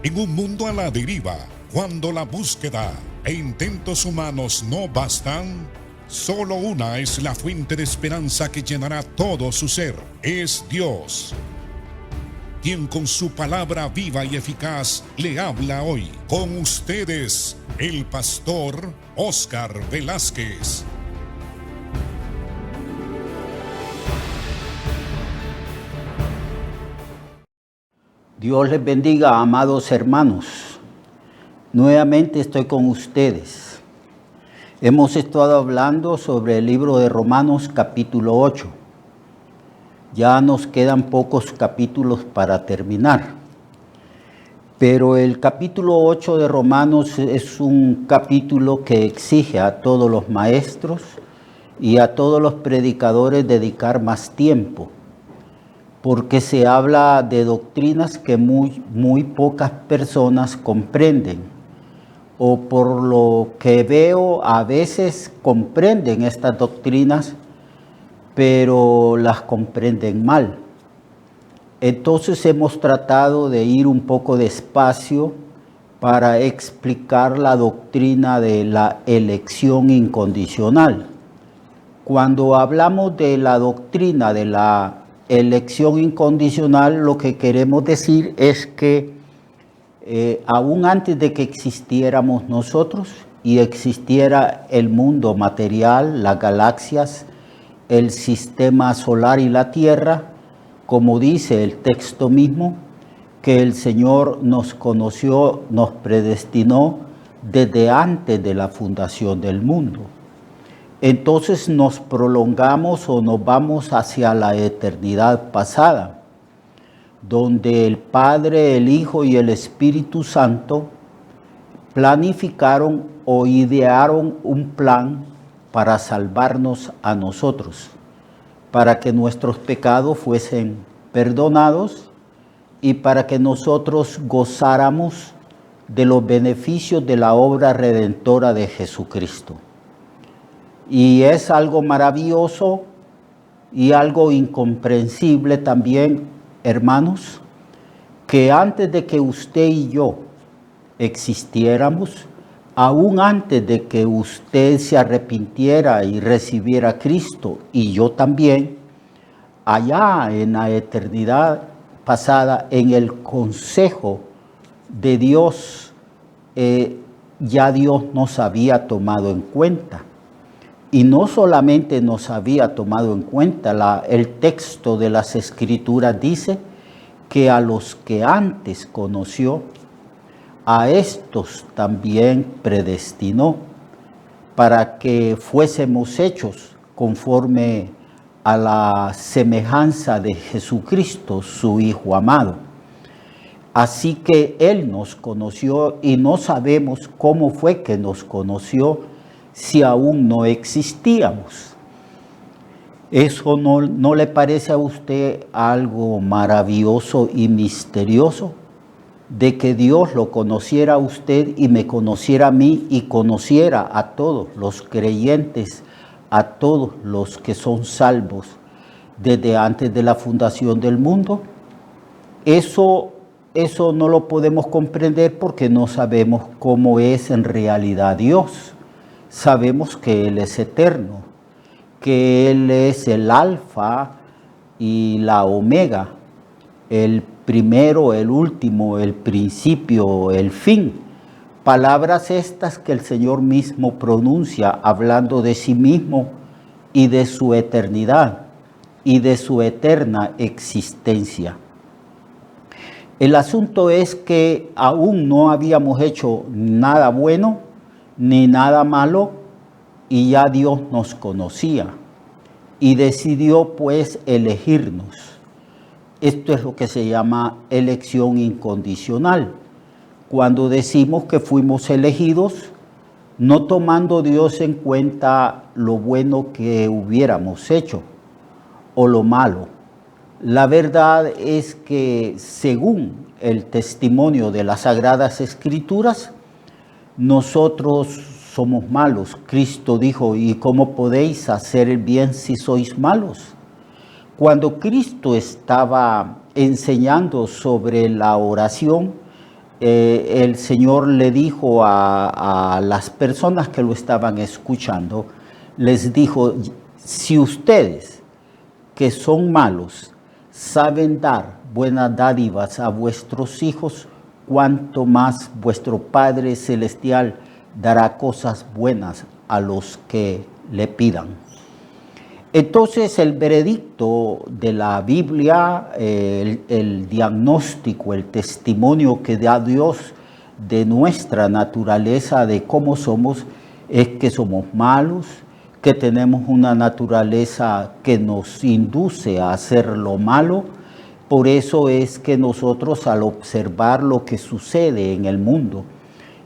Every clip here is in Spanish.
En un mundo a la deriva, cuando la búsqueda e intentos humanos no bastan, solo una es la fuente de esperanza que llenará todo su ser. Es Dios, quien con su palabra viva y eficaz le habla hoy. Con ustedes, el pastor Óscar Velázquez. Dios les bendiga, amados hermanos. Nuevamente estoy con ustedes. Hemos estado hablando sobre el libro de Romanos capítulo 8. Ya nos quedan pocos capítulos para terminar. Pero el capítulo 8 de Romanos es un capítulo que exige a todos los maestros y a todos los predicadores dedicar más tiempo, porque se habla de doctrinas que muy pocas personas comprenden, o por lo que veo a veces comprenden estas doctrinas, pero las comprenden mal. Entonces hemos tratado de ir un poco despacio para explicar la doctrina de la elección incondicional. Cuando hablamos de la doctrina de la elección incondicional, lo que queremos decir es que aún antes de que existiéramos nosotros y existiera el mundo material, las galaxias, el sistema solar y la Tierra, como dice el texto mismo, que el Señor nos conoció, nos predestinó desde antes de la fundación del mundo. Entonces nos prolongamos o nos vamos hacia la eternidad pasada, donde el Padre, el Hijo y el Espíritu Santo planificaron o idearon un plan para salvarnos a nosotros, para que nuestros pecados fuesen perdonados y para que nosotros gozáramos de los beneficios de la obra redentora de Jesucristo. Y es algo maravilloso y algo incomprensible también, hermanos, que antes de que usted y yo existiéramos, aún antes de que usted se arrepintiera y recibiera a Cristo, y yo también, allá en la eternidad pasada, en el consejo de Dios, ya Dios nos había tomado en cuenta. Y no solamente nos había tomado en cuenta, el texto de las Escrituras dice que a los que antes conoció, a estos también predestinó para que fuésemos hechos conforme a la semejanza de Jesucristo, su Hijo amado. Así que Él nos conoció y no sabemos cómo fue que nos conoció si aún no existíamos. ¿Eso no le parece a usted algo maravilloso y misterioso? De que Dios lo conociera a usted y me conociera a mí y conociera a todos los creyentes, a todos los que son salvos desde antes de la fundación del mundo. Eso no lo podemos comprender porque no sabemos cómo es en realidad Dios. Sabemos que Él es eterno, que Él es el alfa y la omega, el primero, el último, el principio, el fin. Palabras estas que el Señor mismo pronuncia hablando de sí mismo y de su eternidad y de su eterna existencia. El asunto es que aún no habíamos hecho nada bueno ni nada malo y ya Dios nos conocía y decidió pues elegirnos. Esto es lo que se llama elección incondicional. Cuando decimos que fuimos elegidos, no tomando Dios en cuenta lo bueno que hubiéramos hecho o lo malo. La verdad es que según el testimonio de las Sagradas Escrituras, nosotros somos malos. Cristo dijo, ¿y cómo podéis hacer el bien si sois malos? Cuando Cristo estaba enseñando sobre la oración, el Señor le dijo a las personas que lo estaban escuchando, les dijo, si ustedes que son malos saben dar buenas dádivas a vuestros hijos, cuanto más vuestro Padre Celestial dará cosas buenas a los que le pidan. Entonces el veredicto de la Biblia, el diagnóstico, el testimonio que da Dios de nuestra naturaleza, de cómo somos, es que somos malos, que tenemos una naturaleza que nos induce a hacer lo malo. Por eso es que nosotros, al observar lo que sucede en el mundo,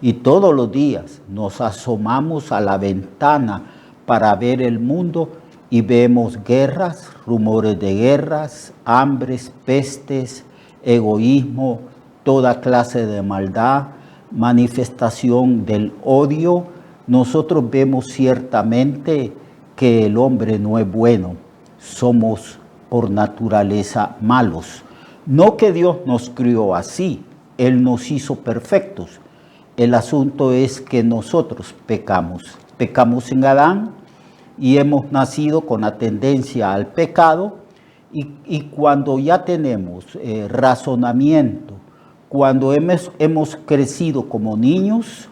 y todos los días nos asomamos a la ventana para ver el mundo y vemos guerras, rumores de guerras, hambres, pestes, egoísmo, toda clase de maldad, manifestación del odio, nosotros vemos ciertamente que el hombre no es bueno, somos por naturaleza malos. No que Dios nos crió así, Él nos hizo perfectos. El asunto es que nosotros pecamos en Adán y hemos nacido con la tendencia al pecado, y cuando ya tenemos razonamiento, cuando hemos crecido como niños,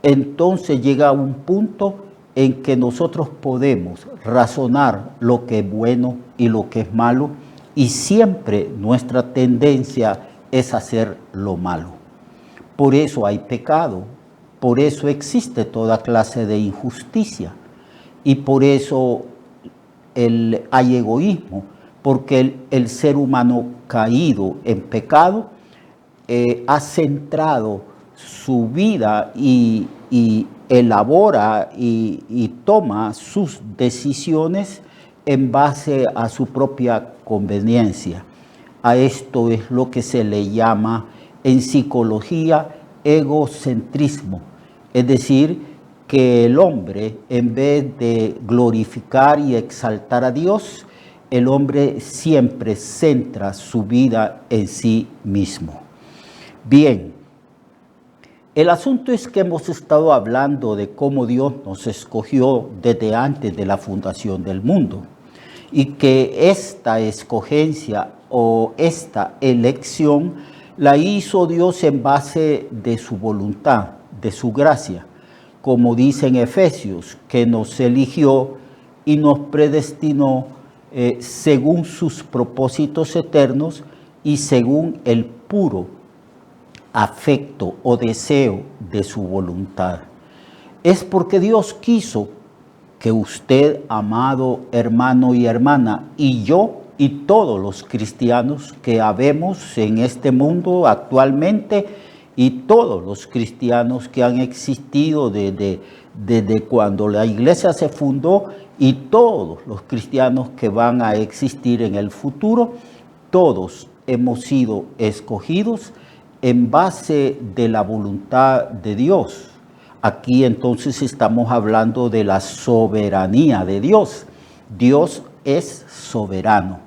entonces llega un punto en que nosotros podemos razonar lo que es bueno y lo que es malo, y siempre nuestra tendencia es hacer lo malo. Por eso hay pecado, por eso existe toda clase de injusticia, y por eso hay egoísmo, porque el ser humano caído en pecado ha centrado su vida y elabora y toma sus decisiones en base a su propia conveniencia. A esto es lo que se le llama en psicología egocentrismo, es decir, que el hombre, en vez de glorificar y exaltar a Dios, el hombre siempre centra su vida en sí mismo. Bien, el asunto es que hemos estado hablando de cómo Dios nos escogió desde antes de la fundación del mundo, y que esta escogencia o esta elección la hizo Dios en base de su voluntad, de su gracia, como dice en Efesios, que nos eligió y nos predestinó según sus propósitos eternos y según el puro afecto o deseo de su voluntad. Es porque Dios quiso que usted, amado hermano y hermana, y yo y todos los cristianos que habemos en este mundo actualmente, y todos los cristianos que han existido desde cuando la iglesia se fundó, y todos los cristianos que van a existir en el futuro, todos hemos sido escogidos en base de la voluntad de Dios. Aquí entonces estamos hablando de la soberanía de Dios. Dios es soberano.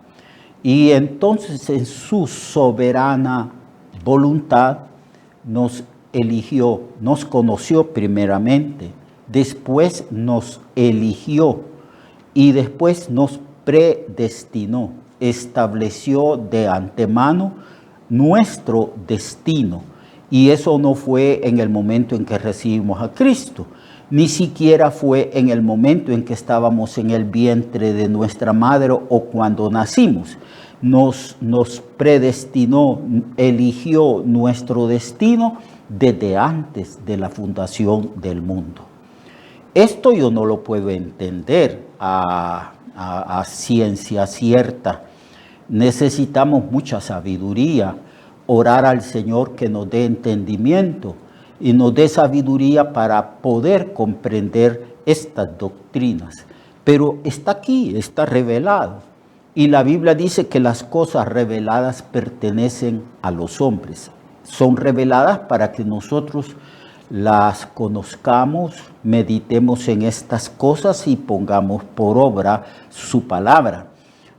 Y entonces en su soberana voluntad nos eligió, nos conoció primeramente, después nos eligió y después nos predestinó, estableció de antemano nuestro destino. Y eso no fue en el momento en que recibimos a Cristo, ni siquiera fue en el momento en que estábamos en el vientre de nuestra madre o cuando nacimos. Nos predestinó, eligió nuestro destino desde antes de la fundación del mundo. Esto yo no lo puedo entender a ciencia cierta. Necesitamos mucha sabiduría, orar al Señor que nos dé entendimiento y nos dé sabiduría para poder comprender estas doctrinas. Pero está aquí, está revelado. Y la Biblia dice que las cosas reveladas pertenecen a los hombres. Son reveladas para que nosotros las conozcamos, meditemos en estas cosas y pongamos por obra su palabra.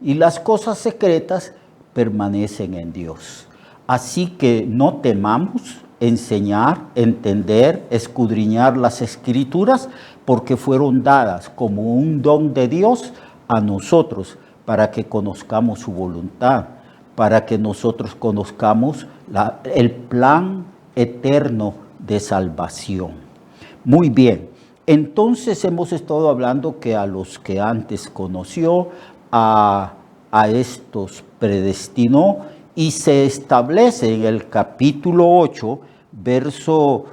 Y las cosas secretas permanecen en Dios. Así que no temamos enseñar, entender, escudriñar las Escrituras, porque fueron dadas como un don de Dios a nosotros, para que conozcamos su voluntad, para que nosotros conozcamos el plan eterno de salvación. Muy bien, entonces hemos estado hablando que a los que antes conoció, a estos predestinó, y se establece en el capítulo 8, verso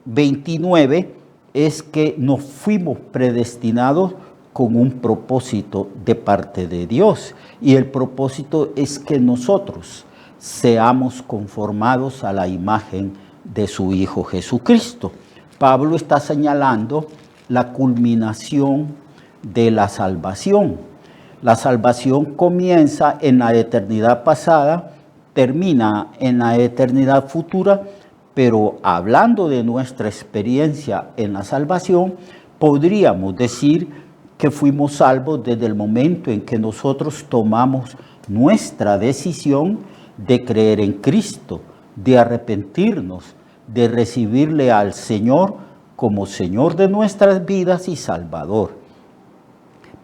29, es que nos fuimos predestinados con un propósito de parte de Dios. Y el propósito es que nosotros seamos conformados a la imagen de su Hijo Jesucristo. Pablo está señalando la culminación de la salvación. La salvación comienza en la eternidad pasada, termina en la eternidad futura, pero hablando de nuestra experiencia en la salvación, podríamos decir que fuimos salvos desde el momento en que nosotros tomamos nuestra decisión de creer en Cristo, de arrepentirnos, de recibirle al Señor como Señor de nuestras vidas y Salvador.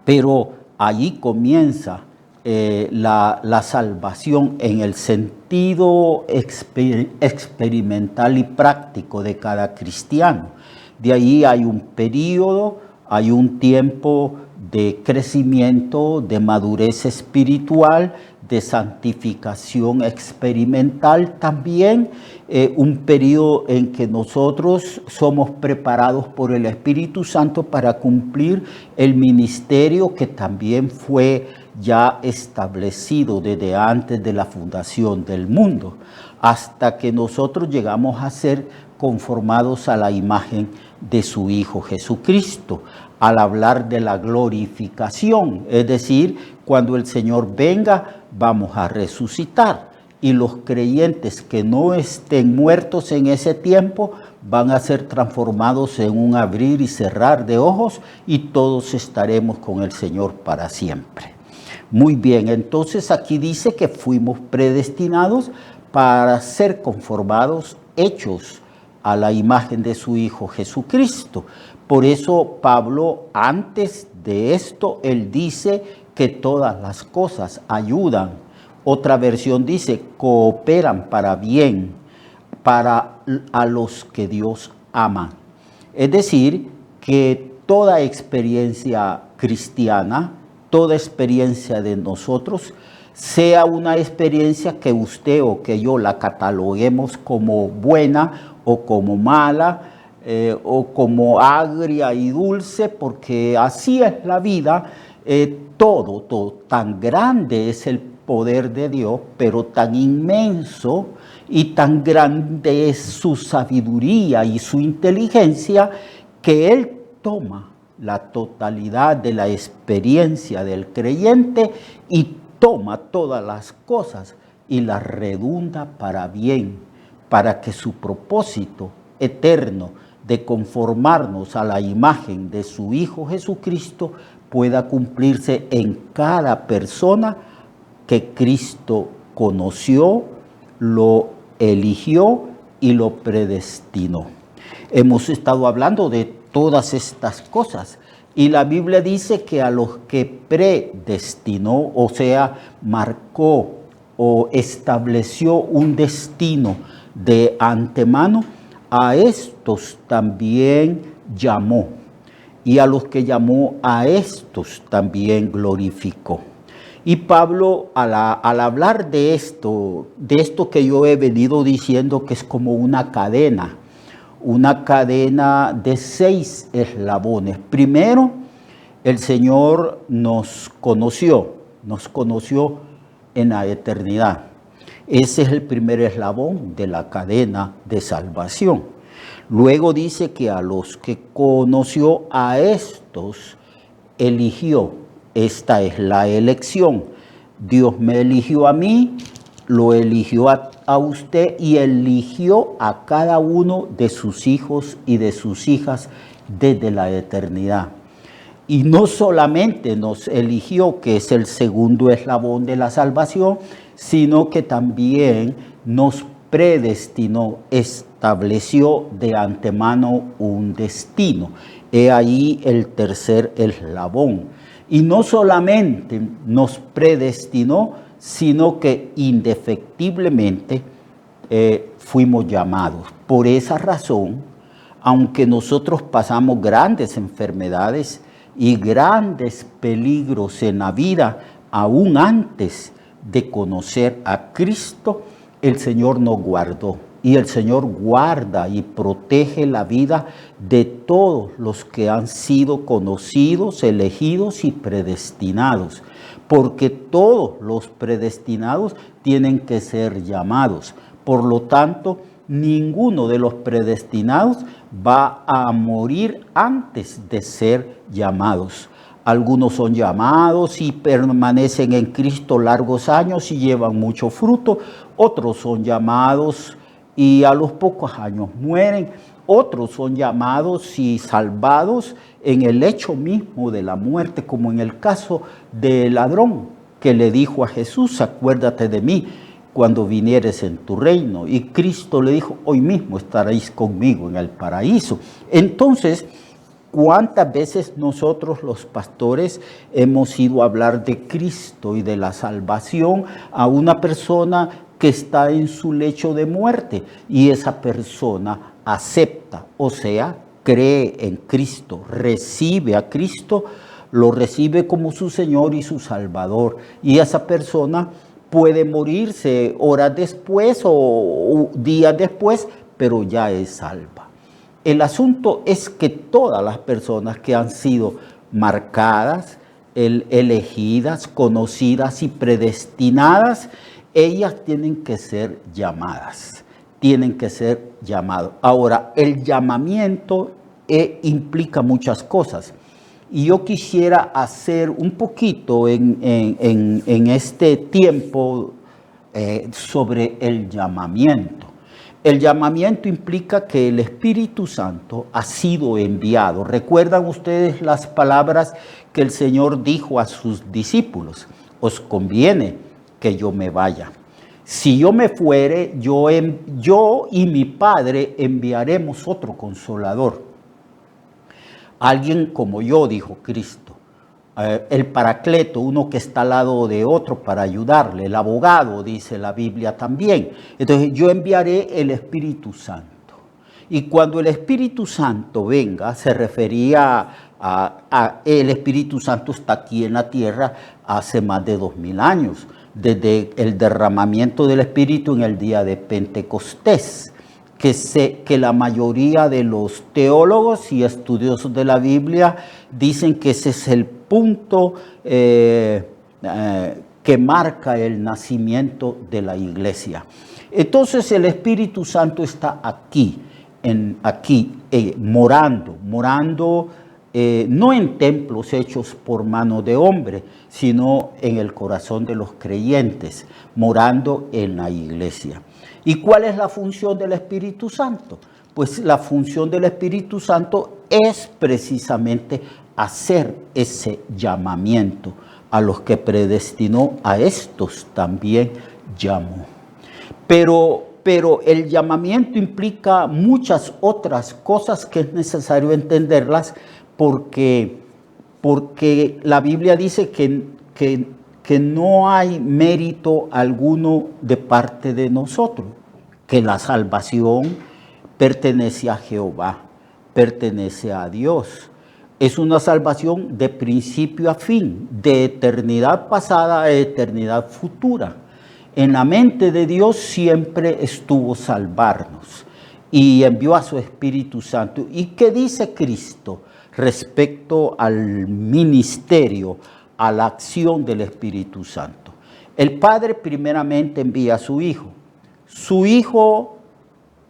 Pero allí comienza la salvación en el sentido experimental y práctico de cada cristiano. De ahí hay un periodo, hay un tiempo de crecimiento, de madurez espiritual, de santificación experimental también, un periodo en que nosotros somos preparados por el Espíritu Santo para cumplir el ministerio que también fue ya establecido desde antes de la fundación del mundo, hasta que nosotros llegamos a ser conformados a la imagen de su Hijo Jesucristo. Al hablar de la glorificación, es decir, cuando el Señor venga, vamos a resucitar, y los creyentes que no estén muertos en ese tiempo van a ser transformados en un abrir y cerrar de ojos, y todos estaremos con el Señor para siempre. Muy bien, entonces aquí dice que fuimos predestinados para ser conformados, hechos a la imagen de su Hijo Jesucristo. Por eso Pablo, antes de esto, él dice que todas las cosas ayudan. Otra versión dice, cooperan para bien, para a los que Dios ama. Es decir, que toda experiencia cristiana, toda experiencia de nosotros, sea una experiencia que usted o que yo la cataloguemos como buena o como mala, o como agria y dulce, porque así es la vida. Todo, tan grande es el poder de Dios, pero tan inmenso y tan grande es su sabiduría y su inteligencia, que Él toma la totalidad de la experiencia del creyente y toma todas las cosas y las redunda para bien, para que su propósito eterno de conformarnos a la imagen de su Hijo Jesucristo pueda cumplirse en cada persona que Cristo conoció, lo eligió y lo predestinó. Hemos estado hablando de todas estas cosas, y la Biblia dice que a los que predestinó, o sea, marcó o estableció un destino de antemano, a estos también llamó, y a los que llamó, a estos también glorificó. Y Pablo, al hablar de esto que yo he venido diciendo, que es como una cadena de 6 eslabones. Primero, el Señor nos conoció en la eternidad. Ese es el primer eslabón de la cadena de salvación. Luego dice que a los que conoció, a estos eligió. Esta es la elección. Dios me eligió a mí, lo eligió a usted y eligió a cada uno de sus hijos y de sus hijas desde la eternidad. Y no solamente nos eligió, que es el segundo eslabón de la salvación, sino que también nos predestinó, estableció de antemano un destino. He ahí el tercer eslabón. Y no solamente nos predestinó, sino que indefectiblemente fuimos llamados. Por esa razón, aunque nosotros pasamos grandes enfermedades y grandes peligros en la vida, aún antes de conocer a Cristo, el Señor nos guardó. Y el Señor guarda y protege la vida de todos los que han sido conocidos, elegidos y predestinados. Porque todos los predestinados tienen que ser llamados. Por lo tanto, ninguno de los predestinados va a morir antes de ser llamados. Algunos son llamados y permanecen en Cristo largos años y llevan mucho fruto. Otros son llamados y a los pocos años mueren. Otros son llamados y salvados en el hecho mismo de la muerte, como en el caso del ladrón que le dijo a Jesús: acuérdate de mí cuando vinieres en tu reino. Y Cristo le dijo: hoy mismo estaréis conmigo en el paraíso. Entonces, ¿cuántas veces nosotros los pastores hemos ido a hablar de Cristo y de la salvación a una persona que está en su lecho de muerte y esa persona acepta, o sea, cree en Cristo, recibe a Cristo, lo recibe como su Señor y su Salvador, y esa persona puede morirse horas después o días después, pero ya es salva? El asunto es que todas las personas que han sido marcadas, elegidas, conocidas y predestinadas, ellas tienen que ser llamadas, tienen que ser llamados. Ahora, el llamamiento implica muchas cosas. Y yo quisiera hacer un poquito en este tiempo sobre el llamamiento. El llamamiento implica que el Espíritu Santo ha sido enviado. ¿Recuerdan ustedes las palabras que el Señor dijo a sus discípulos? Os conviene que yo me vaya. Si yo me fuere, yo y mi Padre enviaremos otro Consolador. Alguien como yo, dijo Cristo. El Paracleto, uno que está al lado de otro para ayudarle. El abogado, dice la Biblia también. Entonces, yo enviaré el Espíritu Santo. Y cuando el Espíritu Santo venga, se refería el Espíritu Santo está aquí en la tierra hace más de 2000 años. Desde el derramamiento del Espíritu en el día de Pentecostés, que la mayoría de los teólogos y estudiosos de la Biblia dicen que ese es el punto que marca el nacimiento de la iglesia. Entonces el Espíritu Santo está aquí, morando, no en templos hechos por mano de hombre, sino en el corazón de los creyentes, morando en la iglesia. ¿Y cuál es la función del Espíritu Santo? Pues la función del Espíritu Santo es precisamente hacer ese llamamiento. A los que predestinó, a estos también llamó. Pero el llamamiento implica muchas otras cosas que es necesario entenderlas, porque la Biblia dice que no hay mérito alguno de parte de nosotros, que la salvación pertenece a Jehová, pertenece a Dios. Es una salvación de principio a fin, de eternidad pasada a eternidad futura. En la mente de Dios siempre estuvo salvarnos y envió a su Espíritu Santo. ¿Y qué dice Cristo respecto al ministerio, a la acción del Espíritu Santo? El Padre primeramente envía a su Hijo. Su Hijo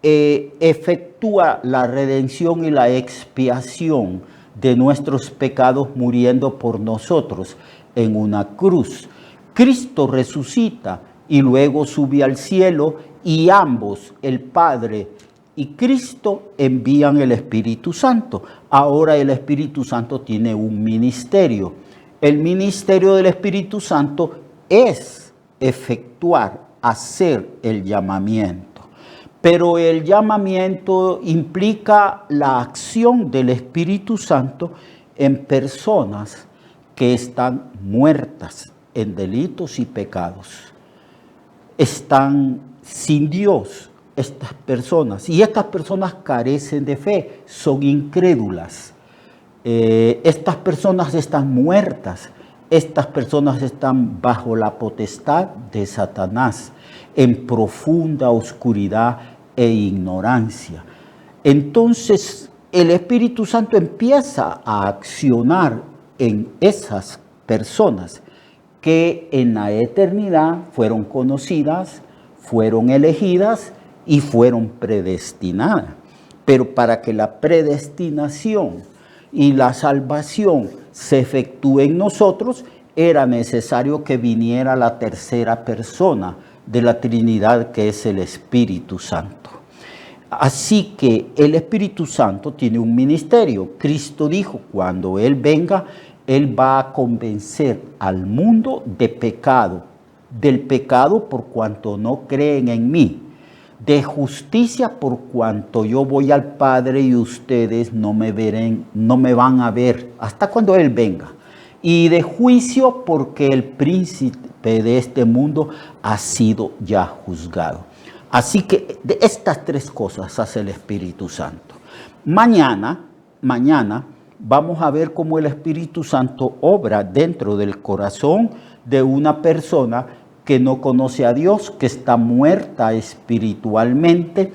efectúa la redención y la expiación de nuestros pecados muriendo por nosotros en una cruz. Cristo resucita y luego sube al cielo, y ambos, el Padre y Cristo, envían el Espíritu Santo. Ahora el Espíritu Santo tiene un ministerio. El ministerio del Espíritu Santo es efectuar, hacer el llamamiento. Pero el llamamiento implica la acción del Espíritu Santo en personas que están muertas en delitos y pecados. Están sin Dios estas personas, y estas personas carecen de fe, son incrédulas. Estas personas están muertas, estas personas están bajo la potestad de Satanás, en profunda oscuridad e ignorancia. Entonces, el Espíritu Santo empieza a accionar en esas personas que en la eternidad fueron conocidas, fueron elegidas y fueron predestinadas. Pero para que la predestinación y la salvación se efectúe en nosotros, era necesario que viniera la tercera persona de la Trinidad, que es el Espíritu Santo. Así que el Espíritu Santo tiene un ministerio. Cristo dijo, cuando Él venga, Él va a convencer al mundo de pecado, del pecado por cuanto no creen en mí, de justicia por cuanto yo voy al Padre y ustedes no me van a ver hasta cuando Él venga, y de juicio porque el príncipe de este mundo ha sido ya juzgado. Así que de estas tres cosas hace el Espíritu Santo. Mañana vamos a ver cómo el Espíritu Santo obra dentro del corazón de una persona que no conoce a Dios, que está muerta espiritualmente,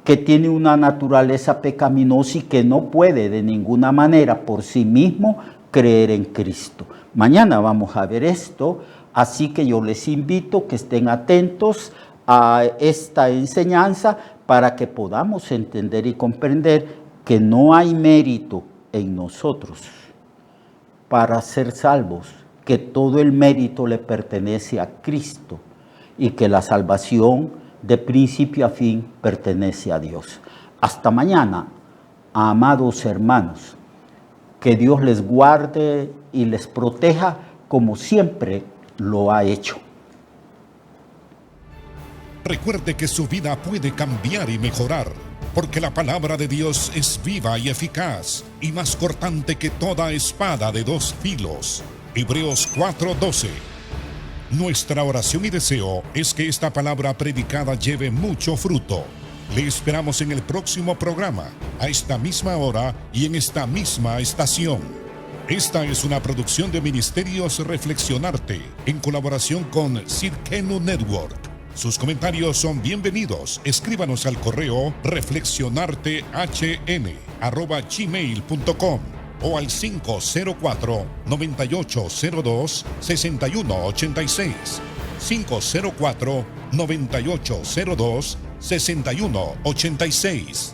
que tiene una naturaleza pecaminosa y que no puede de ninguna manera por sí mismo creer en Cristo. Mañana vamos a ver esto, así que yo les invito que estén atentos a esta enseñanza para que podamos entender y comprender que no hay mérito en nosotros para ser salvos, que todo el mérito le pertenece a Cristo y que la salvación de principio a fin pertenece a Dios. Hasta mañana, amados hermanos, que Dios les guarde y les proteja como siempre lo ha hecho. Recuerde que su vida puede cambiar y mejorar, porque la palabra de Dios es viva y eficaz, y más cortante que toda espada de dos filos. Hebreos 4:12. Nuestra oración y deseo es que esta palabra predicada lleve mucho fruto. Le esperamos en el próximo programa, a esta misma hora y en esta misma estación. Esta es una producción de Ministerios Reflexionarte, en colaboración con Cirkenu Network. Sus comentarios son bienvenidos. Escríbanos al correo reflexionartehn@gmail.com o al 504-9802-6186. 504-9802-6186.